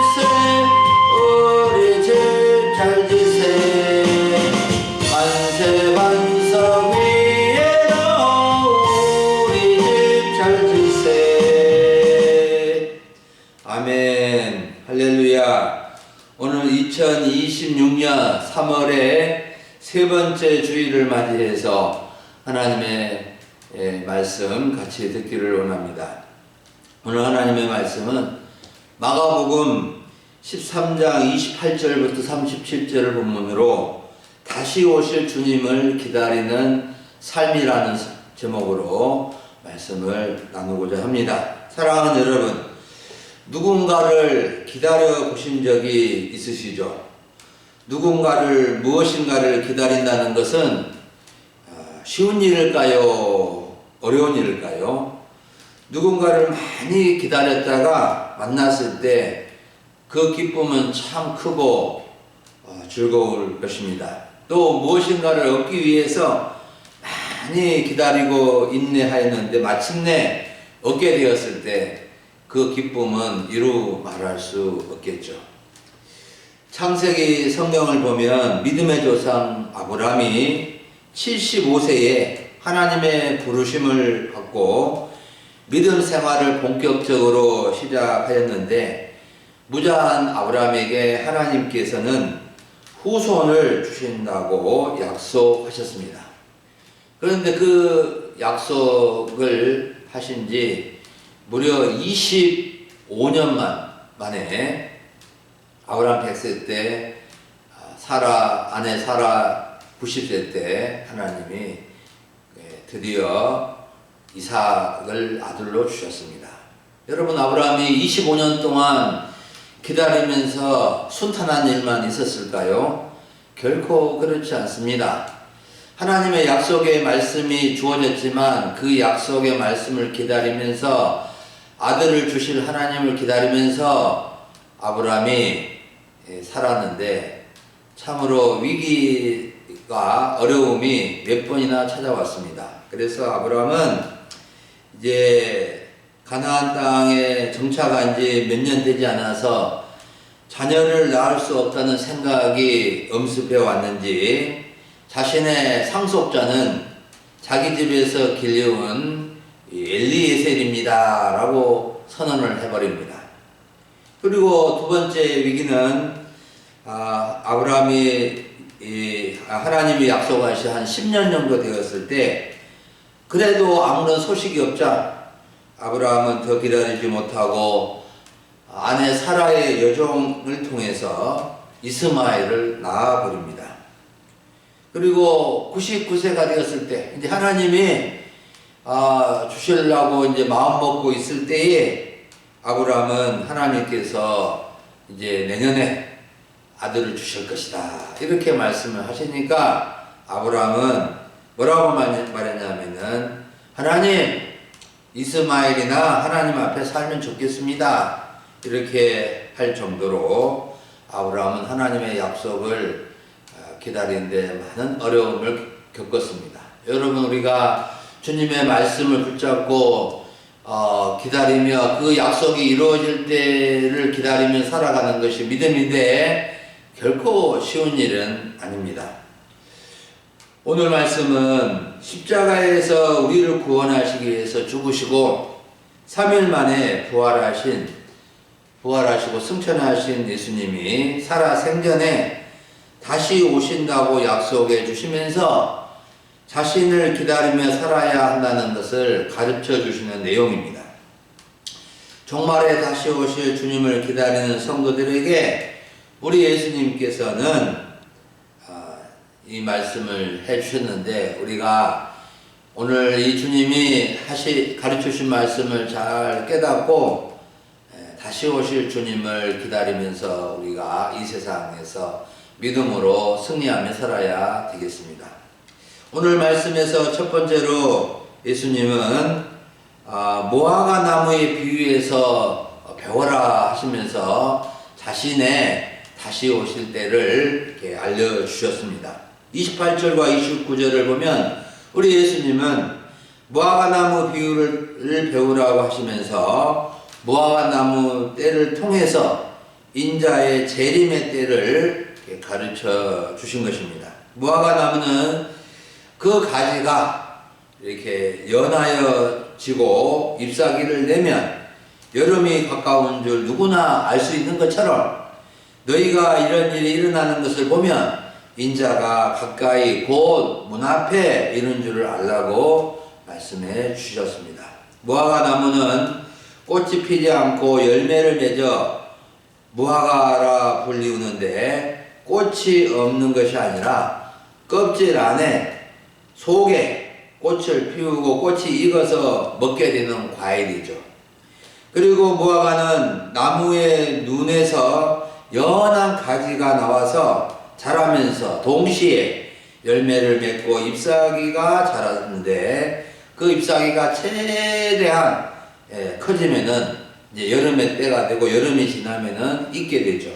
우리 집 잘 지세. 만세 반석 위에도 우리 집 잘 지세. 아멘. 할렐루야. 오늘 2026년 3월의 세 번째 주일을 맞이해서 하나님의 말씀 같이 듣기를 원합니다. 오늘 하나님의 말씀은 마가복음 13장 28절부터 37절을 본문으로 다시 오실 주님을 기다리는 삶이라는 제목으로 말씀을 나누고자 합니다. 사랑하는 여러분, 누군가를 기다려 보신 적이 있으시죠? 누군가를 무엇인가를 기다린다는 것은 쉬운 일일까요? 어려운 일일까요? 누군가를 많이 기다렸다가 만났을 때 그 기쁨은 참 크고 즐거울 것입니다. 또 무엇인가를 얻기 위해서 많이 기다리고 인내하였는데 마침내 얻게 되었을 때 그 기쁨은 이루 말할 수 없겠죠. 창세기 성경을 보면 믿음의 조상 아브라함이 75세에 하나님의 부르심을 받고 믿음 생활을 본격적으로 시작하였는데 무자한 아브라함에게 하나님께서는 후손을 주신다고 약속하셨습니다. 그런데 그 약속을 하신 지 무려 25년 만에 아브라함 100세 때 아내 사라 90세 때 하나님이 드디어 이삭을 아들로 주셨습니다. 여러분, 아브라함이 25년 동안 기다리면서 순탄한 일만 있었을까요? 결코 그렇지 않습니다. 하나님의 약속의 말씀이 주어졌지만 그 약속의 말씀을 기다리면서 아들을 주실 하나님을 기다리면서 아브라함이 살았는데 참으로 위기가 어려움이 몇 번이나 찾아왔습니다. 그래서 아브라함은 이제 가나안 땅에 정착한 지 몇 년 되지 않아서 자녀를 낳을 수 없다는 생각이 엄습해 왔는지 자신의 상속자는 자기 집에서 길러온 엘리에셀입니다 라고 선언을 해버립니다. 그리고 두 번째 위기는 아브라함이 하나님이 약속하신 한 10년 정도 되었을 때 그래도 아무런 소식이 없자 아브라함은 더 기다리지 못하고 아내 사라의 여종을 통해서 이스마엘을 낳아버립니다. 그리고 99세가 되었을 때 이제 하나님이 주시려고 이제 마음 먹고 있을 때에 아브라함은 하나님께서 이제 내년에 아들을 주실 것이다 이렇게 말씀을 하시니까 아브라함은 뭐라고 말했냐면은 하나님 이스마엘이나 하나님 앞에 살면 좋겠습니다 이렇게 할 정도로 아브라함은 하나님의 약속을 기다리는데 많은 어려움을 겪었습니다. 여러분, 우리가 주님의 말씀을 붙잡고 기다리며 그 약속이 이루어질 때를 기다리며 살아가는 것이 믿음인데 결코 쉬운 일은 아닙니다. 오늘 말씀은 십자가에서 우리를 구원하시기 위해서 죽으시고 3일 만에 부활하시고 승천하신 예수님이 살아 생전에 다시 오신다고 약속해 주시면서 자신을 기다리며 살아야 한다는 것을 가르쳐 주시는 내용입니다. 종말에 다시 오실 주님을 기다리는 성도들에게 우리 예수님께서는 이 말씀을 해주셨는데 우리가 오늘 이 주님이 가르쳐 주신 말씀을 잘 깨닫고 다시 오실 주님을 기다리면서 우리가 이 세상에서 믿음으로 승리하며 살아야 되겠습니다. 오늘 말씀에서 첫 번째로 예수님은 무화과 나무에 비유해서 배워라 하시면서 자신의 다시 오실 때를 이렇게 알려주셨습니다. 28절과 29절을 보면 우리 예수님은 무화과 나무 비유를 배우라고 하시면서 무화과 나무 때를 통해서 인자의 재림의 때를 가르쳐 주신 것입니다. 무화과 나무는 그 가지가 이렇게 연하여 지고 잎사귀를 내면 여름이 가까운 줄 누구나 알 수 있는 것처럼 너희가 이런 일이 일어나는 것을 보면 인자가 가까이 곧 문 앞에 이른 줄을 알라고 말씀해 주셨습니다. 무화과 나무는 꽃이 피지 않고 열매를 맺어 무화과라 불리우는데 꽃이 없는 것이 아니라 껍질 안에 속에 꽃을 피우고 꽃이 익어서 먹게 되는 과일이죠. 그리고 무화과는 나무의 눈에서 연한 가지가 나와서 자라면서 동시에 열매를 맺고 잎사귀가 자랐는데 그 잎사귀가 최대한 커지면은 이제 여름의 때가 되고 여름이 지나면은 익게 되죠.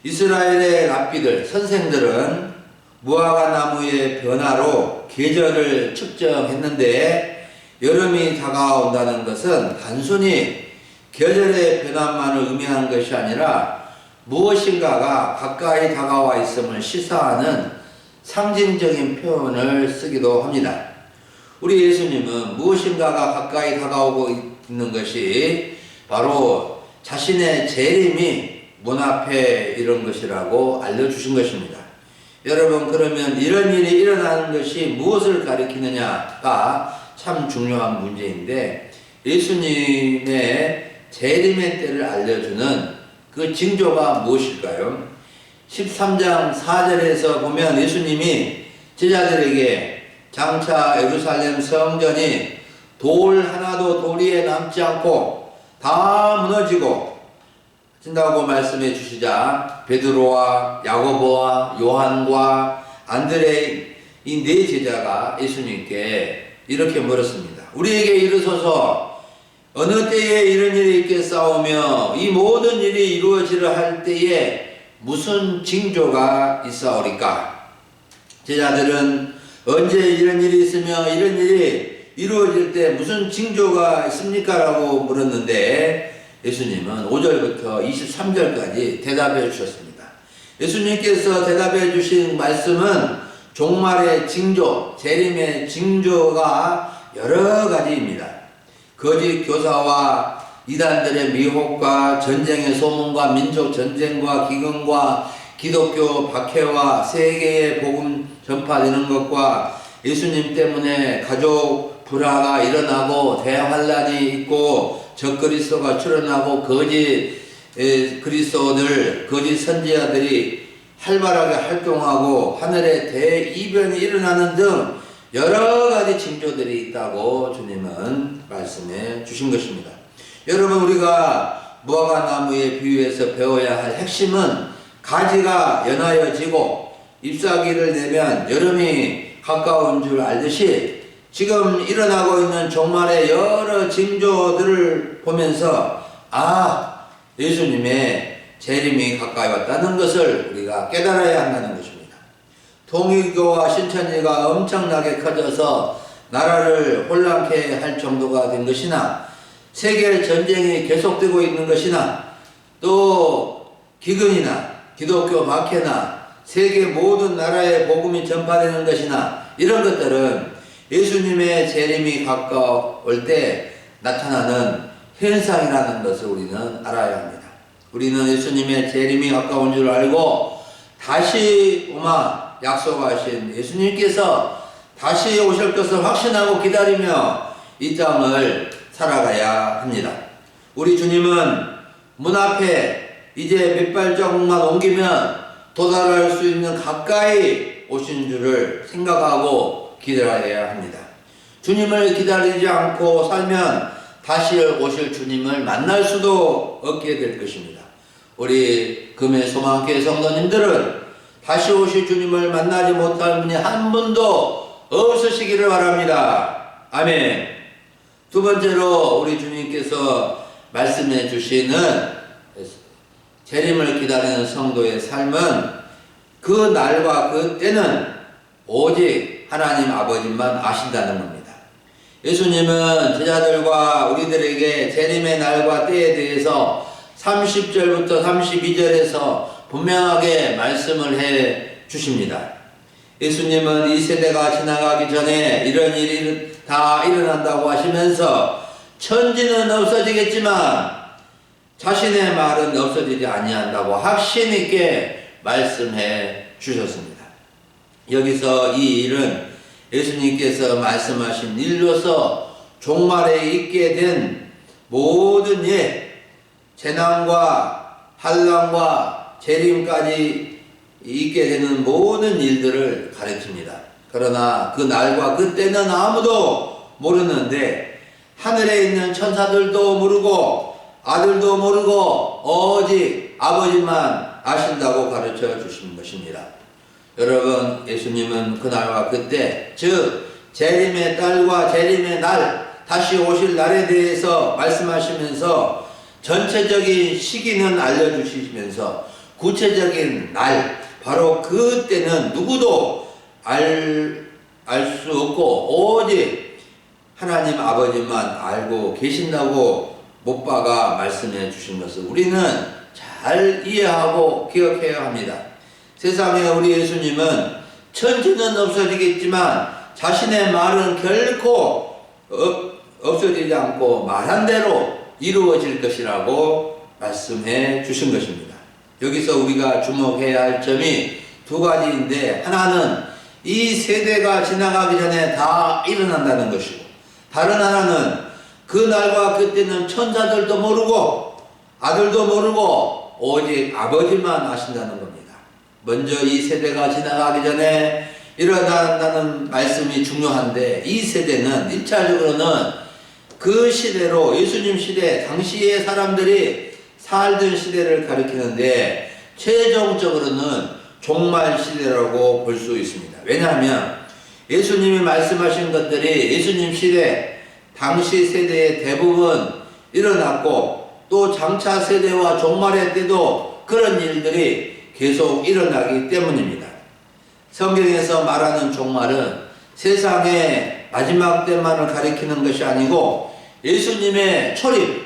이스라엘의 랍비들, 선생들은 무화과 나무의 변화로 계절을 측정했는데 여름이 다가온다는 것은 단순히 계절의 변화만을 의미하는 것이 아니라 무엇인가가 가까이 다가와 있음을 시사하는 상징적인 표현을 쓰기도 합니다. 우리 예수님은 무엇인가가 가까이 다가오고 있는 것이 바로 자신의 재림이 문 앞에 이런 것이라고 알려주신 것입니다. 여러분, 그러면 이런 일이 일어나는 것이 무엇을 가리키느냐가 참 중요한 문제인데, 예수님의 재림의 때를 알려주는 그 징조가 무엇일까요? 13장 4절에서 보면 예수님이 제자들에게 장차 예루살렘 성전이 돌 하나도 돌 위에 남지 않고 다 무너지고 진다고 말씀해 주시자 베드로와 야고보와 요한과 안드레 이 네 제자가 예수님께 이렇게 물었습니다. 우리에게 이르소서 어느 때에 이런 일이 있겠사오며 이 모든 일이 이루어지려 할 때에 무슨 징조가 있사오리까? 제자들은 언제 이런 일이 있으며 이런 일이 이루어질 때 무슨 징조가 있습니까? 라고 물었는데 예수님은 5절부터 23절까지 대답해 주셨습니다. 예수님께서 대답해 주신 말씀은 종말의 징조, 재림의 징조가 여러 가지입니다. 거짓 교사와 이단들의 미혹과 전쟁의 소문과 민족 전쟁과 기근과 기독교 박해와 세계의 복음 전파되는 것과 예수님 때문에 가족 불화가 일어나고 대환란이 있고 적그리스도가 출현하고 거짓 그리스도들, 거짓 선지자들이 활발하게 활동하고 하늘에 대이변이 일어나는 등 여러 가지 징조들이 있다고 주님은 말씀해 주신 것입니다. 여러분, 우리가 무화과 나무에 비유해서 배워야 할 핵심은 가지가 연하여지고 잎사귀를 내면 여름이 가까운 줄 알듯이 지금 일어나고 있는 종말의 여러 징조들을 보면서 예수님의 재림이 가까이 왔다는 것을 우리가 깨달아야 한다는 것입니다. 통일교와 신천지가 엄청나게 커져서 나라를 혼란케 할 정도가 된 것이나 세계 전쟁이 계속되고 있는 것이나 또 기근이나 기독교 박해나 세계 모든 나라에 복음이 전파되는 것이나 이런 것들은 예수님의 재림이 가까울 때 나타나는 현상이라는 것을 우리는 알아야 합니다. 우리는 예수님의 재림이 가까운 줄 알고 다시 오마 약속하신 예수님께서 다시 오실 것을 확신하고 기다리며 이 땅을 살아가야 합니다. 우리 주님은 문 앞에 이제 몇 발자국만 옮기면 도달할 수 있는 가까이 오신 줄을 생각하고 기다려야 합니다. 주님을 기다리지 않고 살면 다시 오실 주님을 만날 수도 없게 될 것입니다. 우리 금의 소망교회 성도님들은 다시 오실 주님을 만나지 못할 분이 한 분도 없으시기를 바랍니다. 아멘. 두 번째로 우리 주님께서 말씀해 주시는 재림을 기다리는 성도의 삶은 그 날과 그 때는 오직 하나님 아버지만 아신다는 겁니다. 예수님은 제자들과 우리들에게 재림의 날과 때에 대해서 30절부터 32절에서 분명하게 말씀을 해 주십니다. 예수님은 이 세대가 지나가기 전에 이런 일이 다 일어난다고 하시면서 천지는 없어지겠지만 자신의 말은 없어지지 아니한다고 확신 있게 말씀해 주셨습니다. 여기서 이 일은 예수님께서 말씀하신 일로서 종말에 있게 된 모든 재난과 환난과 재림까지 있게 되는 모든 일들을 가르칩니다. 그러나 그 날과 그때는 아무도 모르는데 하늘에 있는 천사들도 모르고 아들도 모르고 오직 아버지만 아신다고 가르쳐 주신 것입니다. 여러분, 예수님은 그날과 그때, 즉 재림의 딸과 재림의 날, 다시 오실 날에 대해서 말씀하시면서 전체적인 시기는 알려주시면서 구체적인 날, 바로 그때는 누구도 알 수 없고 오직 하나님 아버지만 알고 계신다고 못 박아 말씀해 주신 것을 우리는 잘 이해하고 기억해야 합니다. 세상에 우리 예수님은 천지는 없어지겠지만 자신의 말은 결코 없어지지 않고 말한 대로 이루어질 것이라고 말씀해 주신 것입니다. 여기서 우리가 주목해야 할 점이 두 가지인데, 하나는 이 세대가 지나가기 전에 다 일어난다는 것이고, 다른 하나는 그 날과 그때는 천사들도 모르고 아들도 모르고 오직 아버지만 아신다는 겁니다. 먼저 이 세대가 지나가기 전에 일어난다는 말씀이 중요한데, 이 세대는 1차적으로는 그 시대로 예수님 시대 당시의 사람들이 살던 시대를 가리키는데, 최종적으로는 종말 시대라고 볼 수 있습니다. 왜냐하면 예수님이 말씀하신 것들이 예수님 시대 당시 세대의 대부분 일어났고, 또 장차 세대와 종말의 때도 그런 일들이 계속 일어나기 때문입니다. 성경에서 말하는 종말은 세상의 마지막 때만을 가리키는 것이 아니고 예수님의 초림,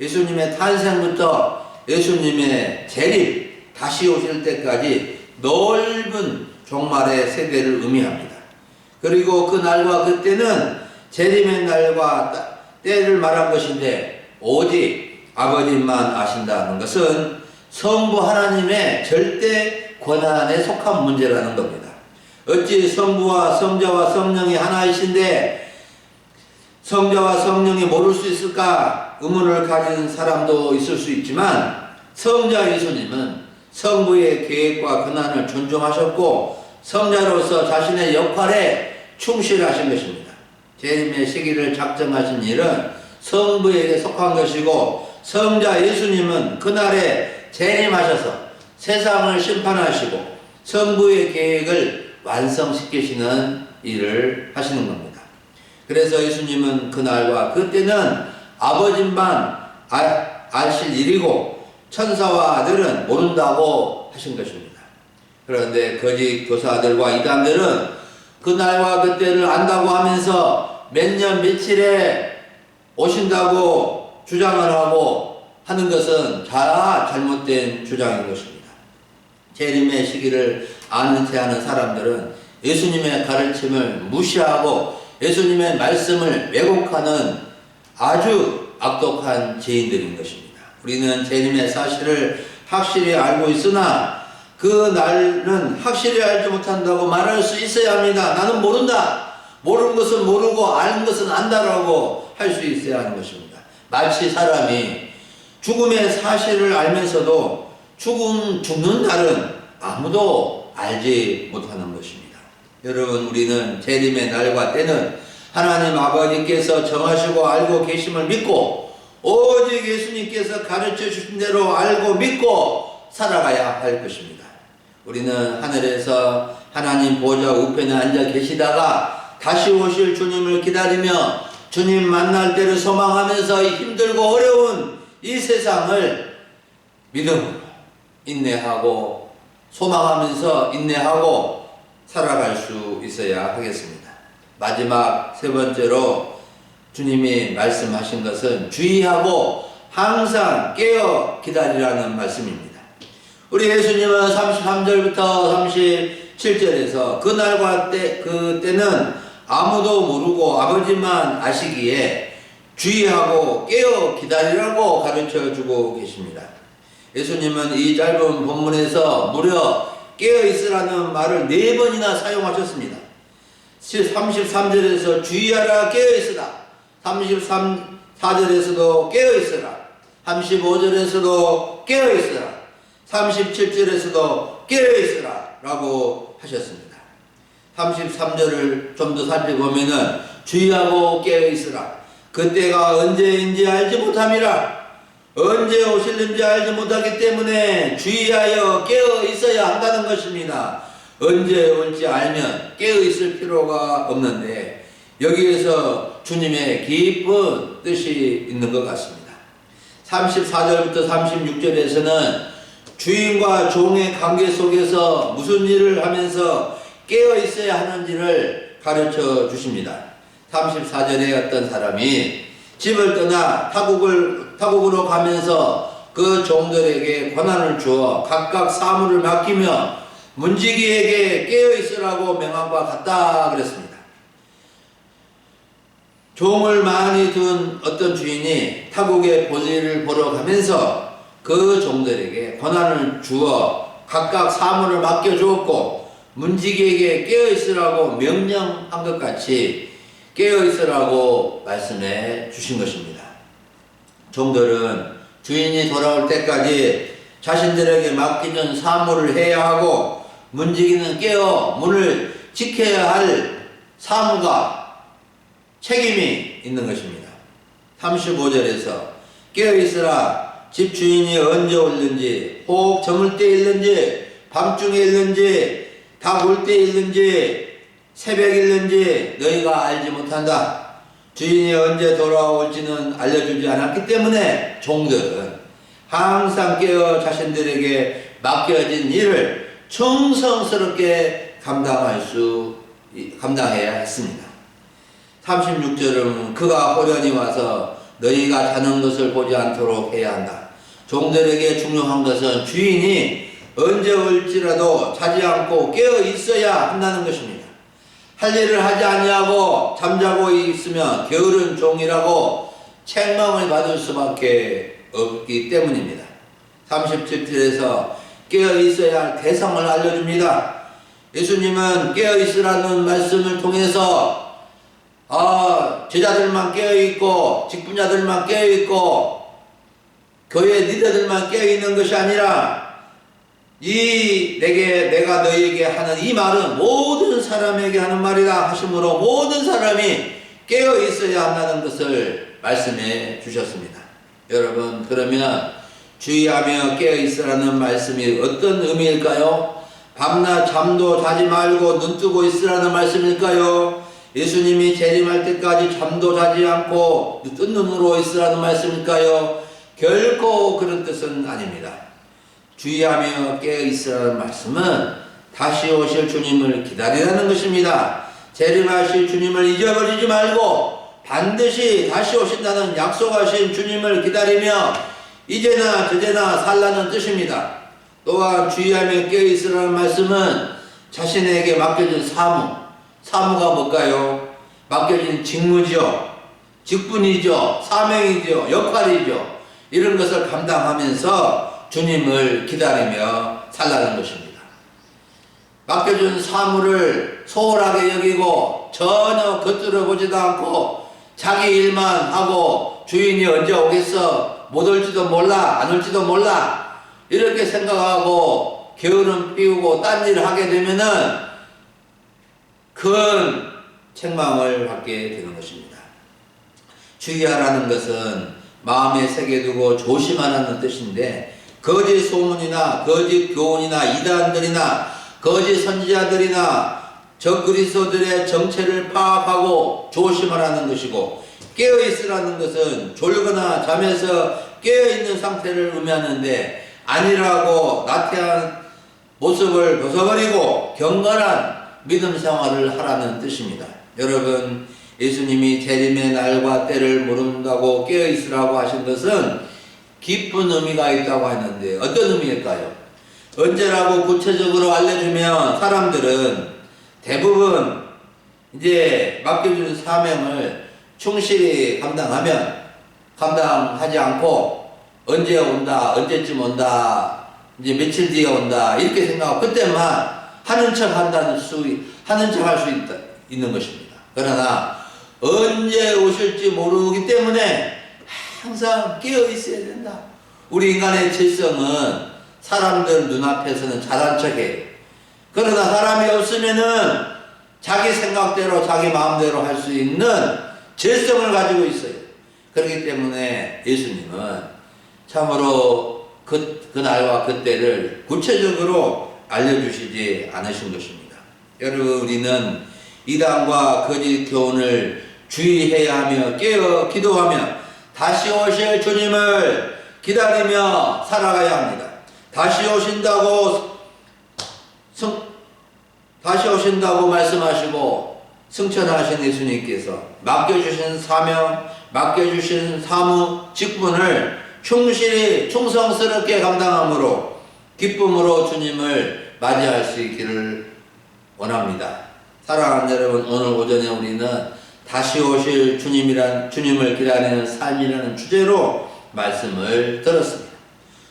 예수님의 탄생부터 예수님의 재림, 다시 오실 때까지 넓은 종말의 세대를 의미합니다. 그리고 그 날과 그때는 재림의 날과 때를 말한 것인데, 오직 아버지만 아신다는 것은 성부 하나님의 절대 권한에 속한 문제라는 겁니다. 어찌 성부와 성자와 성령이 하나이신데 성자와 성령이 모를 수 있을까 의문을 가진 사람도 있을 수 있지만, 성자 예수님은 성부의 계획과 권한을 존중하셨고 성자로서 자신의 역할에 충실하신 것입니다. 재림의 시기를 작정하신 일은 성부에게 속한 것이고, 성자 예수님은 그날에 재림하셔서 세상을 심판하시고 성부의 계획을 완성시키시는 일을 하시는 겁니다. 그래서 예수님은 그날과 그때는 아버지만 아실 일이고 천사와 아들은 모른다고 하신 것입니다. 그런데 거짓 교사들과 이단들은 그날과 그때를 안다고 하면서 몇 년 며칠에 오신다고 주장을 하고 하는 것은 잘못된 주장인 것입니다. 재림의 시기를 아는 체 하는 사람들은 예수님의 가르침을 무시하고 예수님의 말씀을 왜곡하는 아주 악독한 죄인들인 것입니다. 우리는 재림의 사실을 확실히 알고 있으나 그 날은 확실히 알지 못한다고 말할 수 있어야 합니다. 나는 모른다. 모르는 것은 모르고 아는 것은 안다라고 할 수 있어야 하는 것입니다. 마치 사람이 죽음의 사실을 알면서도 죽는 날은 아무도 알지 못하는 것입니다. 여러분, 우리는 재림의 날과 때는 하나님 아버지께서 정하시고 알고 계심을 믿고 오직 예수님께서 가르쳐 주신 대로 알고 믿고 살아가야 할 것입니다. 우리는 하늘에서 하나님 보좌 우편에 앉아 계시다가 다시 오실 주님을 기다리며 주님 만날 때를 소망하면서 힘들고 어려운 이 세상을 믿음으로 인내하고 소망하면서 인내하고 살아갈 수 있어야 하겠습니다. 마지막 세 번째로 주님이 말씀하신 것은 주의하고 항상 깨어 기다리라는 말씀입니다. 우리 예수님은 33절부터 37절에서 그날과 그때는 아무도 모르고 아버지만 아시기에 주의하고 깨어 기다리라고 가르쳐 주고 계십니다. 예수님은 이 짧은 본문에서 무려 깨어 있으라는 말을 4번이나 사용하셨습니다. 33절에서 주의하라 깨어 있으라, 34절에서도 깨어 있으라, 35절에서도 깨어 있으라, 37절에서도 깨어 있으라 라고 하셨습니다. 33절을 좀 더 살펴보면은 주의하고 깨어 있으라. 그때가 언제인지 알지 못함이라. 언제 오실는지 알지 못하기 때문에 주의하여 깨어 있어야 한다는 것입니다. 언제 올지 알면 깨어 있을 필요가 없는데 여기에서 주님의 깊은 뜻이 있는 것 같습니다. 34절부터 36절에서는 주인과 종의 관계 속에서 무슨 일을 하면서 깨어 있어야 하는지를 가르쳐 주십니다. 34절에 어떤 사람이 집을 떠나 타국으로 가면서 그 종들에게 권한을 주어 각각 사물을 맡기며 문지기에게 깨어 있으라고 명한 바 같다 그랬습니다. 종을 많이 둔 어떤 주인이 타국의 볼일을 보러 가면서 그 종들에게 권한을 주어 각각 사물을 맡겨주었고 문지기에게 깨어 있으라고 명령한 것 같이 깨어 있으라고 말씀해 주신 것입니다. 종들은 주인이 돌아올 때까지 자신들에게 맡겨진 사물을 해야 하고 문지기는 깨어 문을 지켜야 할 사무가 책임이 있는 것입니다. 35절에서 깨어 있으라. 집 주인이 언제 올는지, 혹 저물 때 일는지, 밤중에 일는지, 다 올 때 일는지, 새벽 일는지 너희가 알지 못한다. 주인이 언제 돌아올지는 알려주지 않았기 때문에 종들은 항상 깨어 자신들에게 맡겨진 일을 충성스럽게 감당해야 했습니다. 36절은 그가 호련히 와서 너희가 자는 것을 보지 않도록 해야 한다. 종들에게 중요한 것은 주인이 언제 올지라도 자지 않고 깨어 있어야 한다는 것입니다. 할 일을 하지 아니하고 잠자고 있으면 게으른 종이라고 책망을 받을 수밖에 없기 때문입니다. 37절에서 깨어 있어야 할 대상을 알려줍니다. 예수님은 깨어 있으라는 말씀을 통해서 제자들만 깨어있고 직분자들만 깨어있고 교회 리더들만 깨어있는 것이 아니라 내가 너희에게 하는 이 말은 모든 사람에게 하는 말이다 하심으로 모든 사람이 깨어있어야 한다는 것을 말씀해 주셨습니다. 여러분, 그러면 주의하며 깨어있으라는 말씀이 어떤 의미일까요? 밤낮 잠도 자지 말고 눈 뜨고 있으라는 말씀일까요? 예수님이 재림할 때까지 잠도 자지 않고 뜬 눈으로 있으라는 말씀일까요? 결코 그런 뜻은 아닙니다. 주의하며 깨어있으라는 말씀은 다시 오실 주님을 기다리라는 것입니다. 재림하실 주님을 잊어버리지 말고 반드시 다시 오신다는 약속하신 주님을 기다리며 이제나 저제나 살라는 뜻입니다. 또한 주의하며 깨어있으라는 말씀은 자신에게 맡겨진 사무가 뭘까요? 맡겨진 직무죠. 직분이죠. 사명이죠. 역할이죠. 이런 것을 감당하면서 주님을 기다리며 살라는 것입니다. 맡겨준 사물을 소홀하게 여기고 전혀 겉들어 보지도 않고 자기 일만 하고 주인이 언제 오겠어? 못 올지도 몰라, 안 올지도 몰라 이렇게 생각하고 게으름 피우고 딴 일을 하게 되면은 큰 책망을 받게 되는 것입니다. 주의하라는 것은 마음에 새겨두고 조심하라는 뜻인데 거짓 소문이나 거짓 교훈이나 이단들이나 거짓 선지자들이나 적그리스도들의 정체를 파악하고 조심하라는 것이고 깨어있으라는 것은 졸거나 잠에서 깨어있는 상태를 의미하는데 아니라고 나태한 모습을 벗어버리고 경건한 믿음 생활을 하라는 뜻입니다. 여러분, 예수님이 재림의 날과 때를 모른다고 깨어있으라고 하신 것은 깊은 의미가 있다고 하는데 어떤 의미일까요? 언제라고 구체적으로 알려주면 사람들은 대부분 이제 맡겨준 사명을 충실히 감당하지 않고 언제 온다, 언제쯤 온다, 이제 며칠 뒤에 온다 이렇게 생각하고 그때만 하는 척 할 수 있는 것입니다. 그러나 언제 오실지 모르기 때문에 항상 깨어 있어야 된다. 우리 인간의 질성은 사람들 눈앞에서는 잘한 척해요. 그러나 사람이 없으면은 자기 생각대로 자기 마음대로 할 수 있는 질성을 가지고 있어요. 그렇기 때문에 예수님은 참으로 그날과 그때를 구체적으로 알려주시지 않으신 것입니다. 여러분, 우리는 이단과 거짓 교훈을 주의해야 하며 깨어 기도하며 다시 오실 주님을 기다리며 살아가야 합니다. 다시 오신다고 말씀하시고 승천하신 예수님께서 맡겨주신 사명, 맡겨주신 사무, 직분을 충실히 충성스럽게 감당함으로 기쁨으로 주님을 맞이할 수 있기를 원합니다. 사랑하는 여러분, 오늘 오전에 우리는 다시 오실 주님을 기다리는 삶이라는 주제로 말씀을 들었습니다.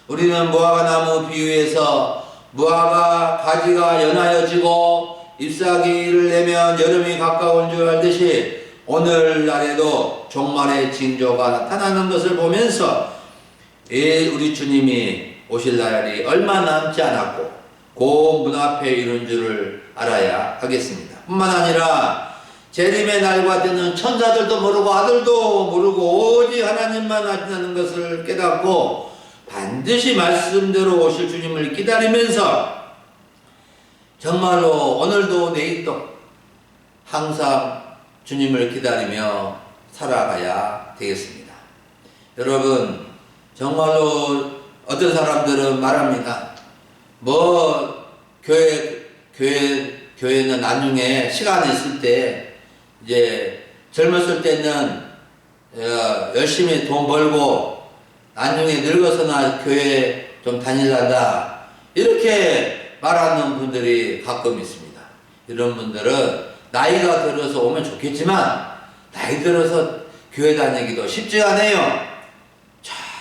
우리는 무화과 나무 비유에서 무화과 가지가 연하여지고 잎사귀를 내면 여름이 가까운 줄 알듯이 오늘날에도 종말의 징조가 나타나는 것을 보면서 우리 주님이 오실 날이 얼마 남지 않았고 그 문 앞에 이른 줄을 알아야 하겠습니다. 뿐만 아니라 재림의 날과 때는 천사들도 모르고 아들도 모르고 오직 하나님만 아시는 것을 깨닫고 반드시 말씀대로 오실 주님을 기다리면서 정말로 오늘도 내일도 항상 주님을 기다리며 살아가야 되겠습니다. 여러분, 정말로 어떤 사람들은 말합니다. 교회는 나중에 시간이 있을 때 이제 젊었을 때는 열심히 돈 벌고 나중에 늙어서나 교회 좀 다닐란다 이렇게 말하는 분들이 가끔 있습니다. 이런 분들은 나이가 들어서 오면 좋겠지만 나이 들어서 교회 다니기도 쉽지 않아요.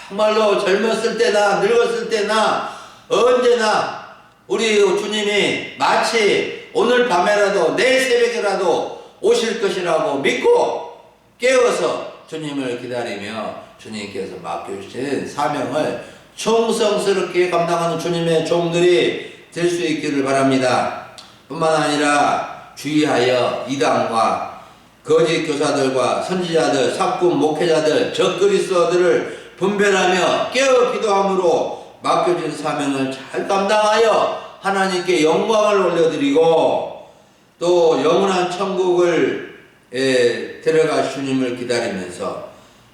정말로 젊었을 때나 늙었을 때나 언제나 우리 주님이 마치 오늘 밤에라도 내일 새벽에라도 오실 것이라고 믿고 깨어서 주님을 기다리며 주님께서 맡겨주신 사명을 충성스럽게 감당하는 주님의 종들이 될 수 있기를 바랍니다. 뿐만 아니라 주의하여 이단과 거짓 교사들과 선지자들, 사꾼 목회자들, 적그리스도들을 분별하며 깨어 기도함으로 맡겨진 사명을 잘 감당하여 하나님께 영광을 올려드리고 또 영원한 천국을 데려갈 주님을 기다리면서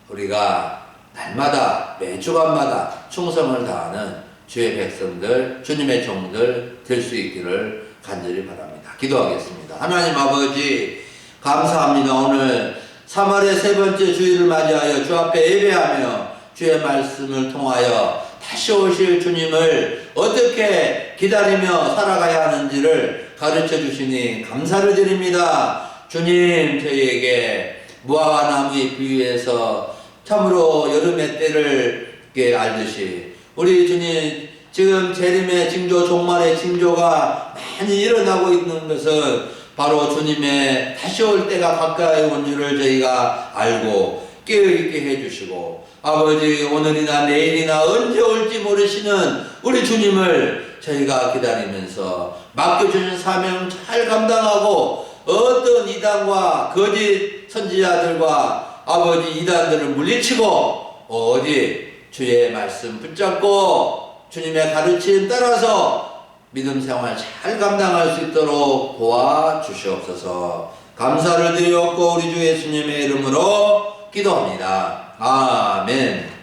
우리가 날마다 매주간마다 충성을 다하는 주의 백성들, 주님의 종들 될 수 있기를 간절히 바랍니다. 기도하겠습니다. 하나님 아버지 감사합니다. 오늘 3월의 세 번째 주일을 맞이하여 주 앞에 예배하며 주의 말씀을 통하여 다시 오실 주님을 어떻게 기다리며 살아가야 하는지를 가르쳐 주시니 감사를 드립니다. 주님, 저희에게 무화과 나무에 비유해서 참으로 여름의 때를 알듯이 우리 주님 지금 재림의 징조, 종말의 징조가 많이 일어나고 있는 것은 바로 주님의 다시 올 때가 가까이 온 줄을 저희가 알고 깨어있게 해주시고 아버지 오늘이나 내일이나 언제 올지 모르시는 우리 주님을 저희가 기다리면서 맡겨주신 사명 잘 감당하고 어떤 이단과 거짓 선지자들과 아버지 이단들을 물리치고 주의 말씀 붙잡고 주님의 가르침 따라서 믿음 생활 잘 감당할 수 있도록 도와주시옵소서. 감사를 드리옵고 우리 주 예수님의 이름으로 기도합니다. 아멘.